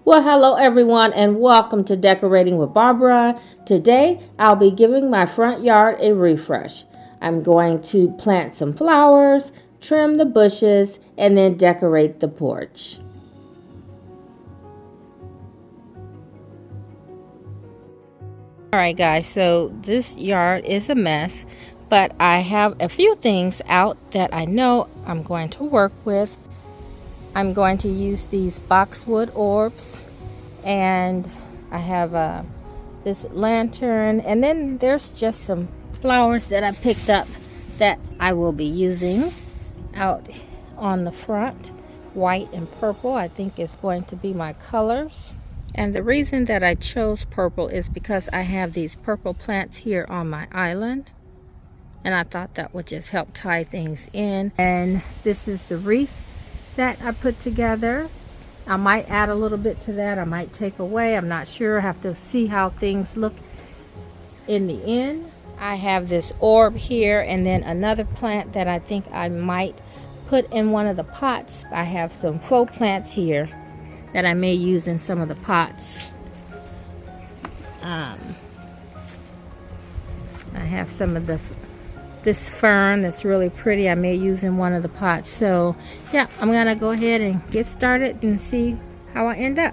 Well, hello everyone and welcome to Decorating with Barbara. Today, I'll be giving my front yard a refresh. I'm going to plant some flowers, trim the bushes, and then decorate the porch. Alright guys, so this yard is a mess, but I have a few things out that I know I'm going to work with. I'm going to use these boxwood orbs, and I have this lantern, and then there's just some flowers that I picked up that I will be using out on the front. White and purple I think is going to be my colors. And the reason that I chose purple is because I have these purple plants here on my island, and I thought that would just help tie things in. And this is the wreath that I put together. I might add a little bit to that, I might take away, I'm not sure. I have to see how things look in the end. I have this orb here, and then another plant that I think I might put in one of the pots. I have some faux plants here that I may use in some of the pots. I have some of this fern that's really pretty I may use in one of the pots. So yeah, I'm gonna go ahead and get started and see how I end up.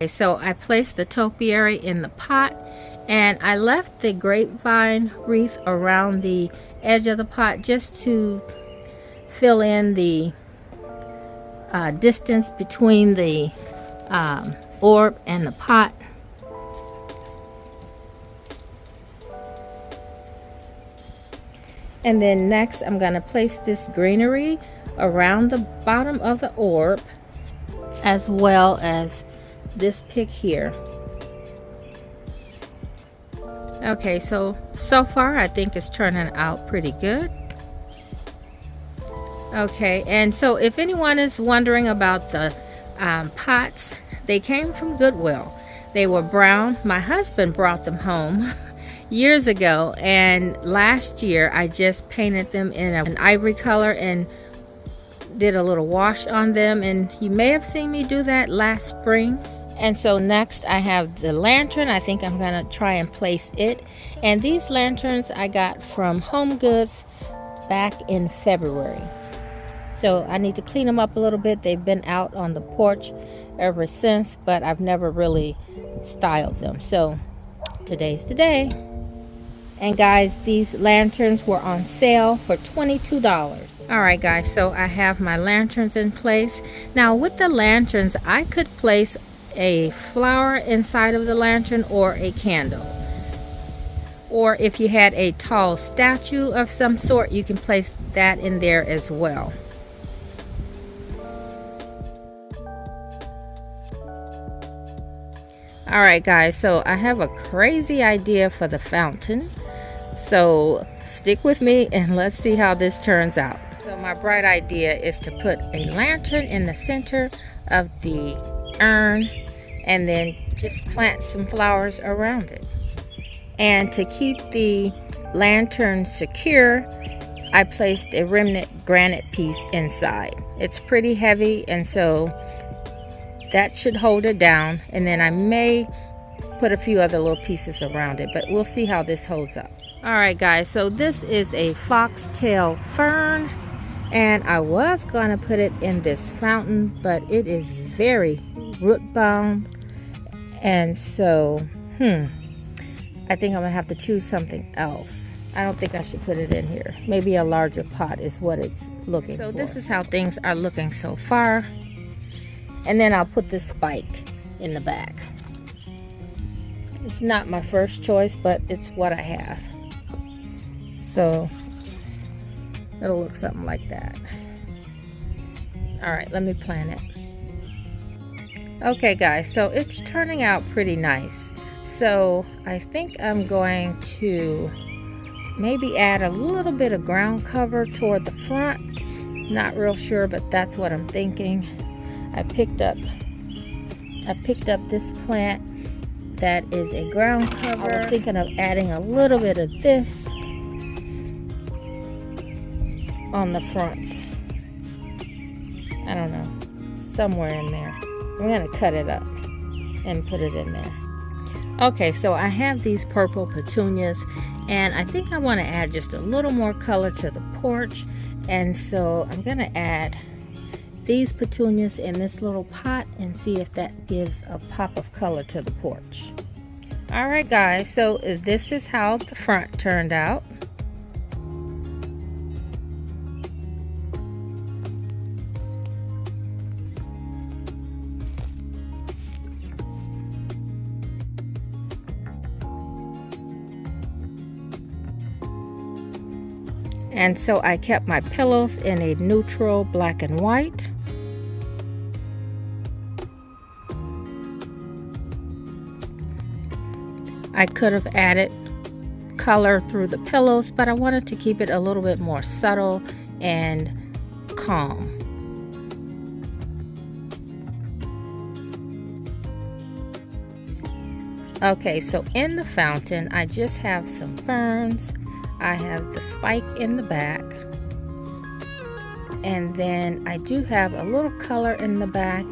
Okay, so I placed the topiary in the pot, and I left the grapevine wreath around the edge of the pot just to fill in the distance between the orb and the pot. And then next I'm going to place this greenery around the bottom of the orb, as well as this pick here. Okay, so far I think it's turning out pretty good. Okay, and so if anyone is wondering about the pots, they came from Goodwill. They were brown. My husband brought them home years ago, and last year I just painted them in an ivory color and did a little wash on them, and you may have seen me do that last spring. And so next I have the lantern. I think I'm gonna try and place it. And these lanterns I got from Home Goods back in February. So I need to clean them up a little bit. They've been out on the porch ever since, but I've never really styled them. So today's the day. And guys, these lanterns were on sale for $22. Alright guys, so I have my lanterns in place. Now with the lanterns, I could place a flower inside of the lantern or a candle, or if you had a tall statue of some sort, you can place that in there as well. Alright guys, so I have a crazy idea for the fountain, so stick with me and let's see how this turns out. So my bright idea is to put a lantern in the center of the urn, and then just plant some flowers around it. And to keep the lantern secure, I placed a remnant granite piece inside. It's pretty heavy, and so that should hold it down, and then I may put a few other little pieces around it, but we'll see how this holds up. Alright guys, so this is a foxtail fern, and I was gonna put it in this fountain, but it is very root bound, and so I think I'm gonna have to choose something else. I don't think I should put it in here. Maybe a larger pot is what it's looking for. So this is how things are looking so far, and then I'll put this spike in the back. It's not my first choice, but it's what I have, so it'll look something like that. Alright, let me plant it. Okay guys, so it's turning out pretty nice. So I think I'm going to maybe add a little bit of ground cover toward the front. Not real sure, but that's what I'm thinking. I picked up I picked up this plant that is a ground cover. I was thinking of adding a little bit of this on the fronts. I don't know, somewhere in there. I'm gonna cut it up and put it in there. Okay, so I have these purple petunias, and I think I want to add just a little more color to the porch, and so I'm gonna add these petunias in this little pot and see if that gives a pop of color to the porch. Alright guys, so this is how the front turned out. And so I kept my pillows in a neutral black and white. I could have added color through the pillows, but I wanted to keep it a little bit more subtle and calm. Okay, so in the fountain, I just have some ferns. I have the spike in the back, and then I do have a little color in the back,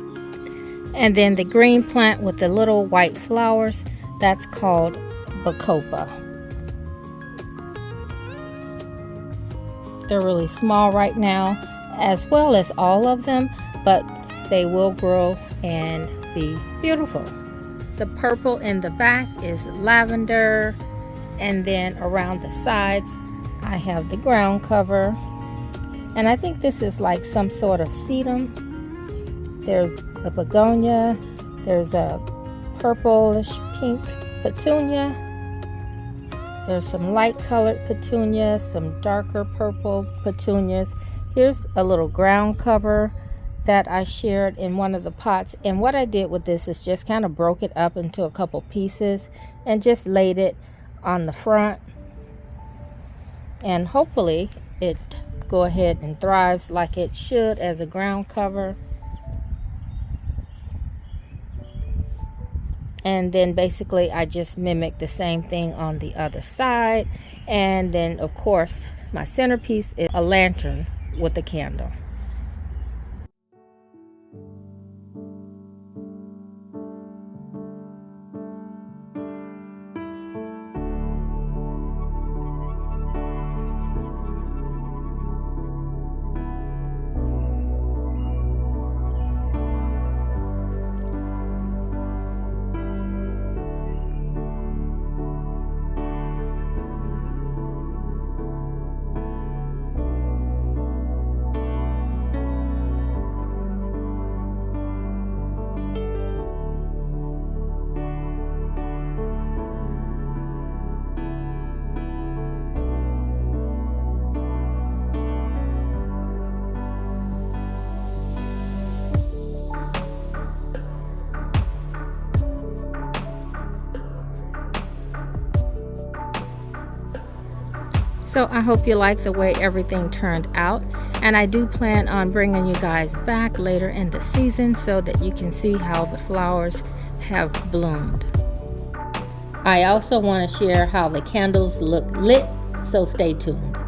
and then the green plant with the little white flowers, that's called bacopa. They're really small right now, as well as all of them, but they will grow and be beautiful. The purple in the back is lavender. And then around the sides, I have the ground cover. And I think this is like some sort of sedum. There's a begonia. There's a purplish pink petunia. There's some light colored petunias, some darker purple petunias. Here's a little ground cover that I shared in one of the pots. And what I did with this is just kind of broke it up into a couple pieces and just laid it on the front, and hopefully it go ahead and thrives like it should as a ground cover. And then basically I just mimic the same thing on the other side, and then of course my centerpiece is a lantern with a candle. So I hope you like the way everything turned out, and I do plan on bringing you guys back later in the season so that you can see how the flowers have bloomed. I also want to share how the candles look lit, so stay tuned.